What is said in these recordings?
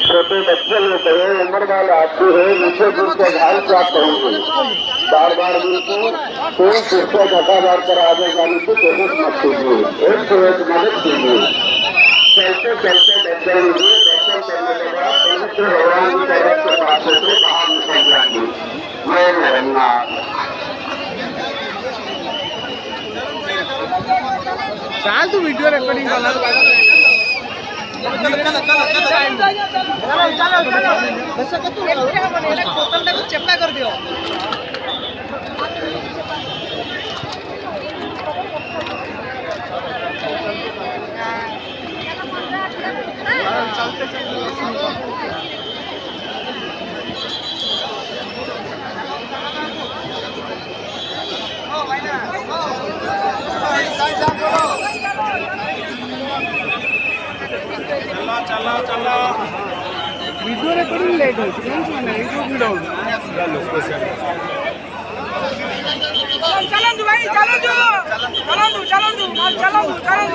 छोटे बच्चे लेते हैं, उम्र वाले आदमी है, नीचे से घायल प्राप्त होंगे। बार बार उनको कोई शिक्षा घटावार कर आगे जाने की कोशिश मत कीजिए। एक से एक मदद कीजिए। चलते चलते दर्शन लीजिए। दर्शन करने के बाद पवित्र भगवान की तरफ के पास से बाहर निकल जाएंगे। मैं रहना चाल तू वीडियो रिकॉर्डिंग वाला चेप्टा कर दियो चला चला वीडियो रिकॉर्डिंग लेट हो चलन भाई चलन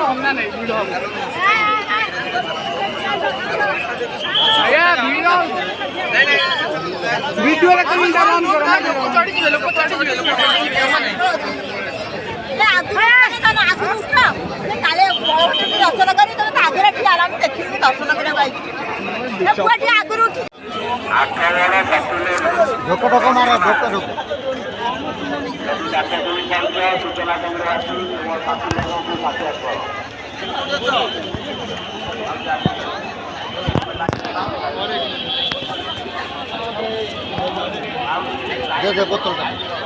हमने नहीं वीडियो वीडियो रिकॉर्डिंग ऑन करो सूचना केंद्र साथी लोगों के साथ बोतल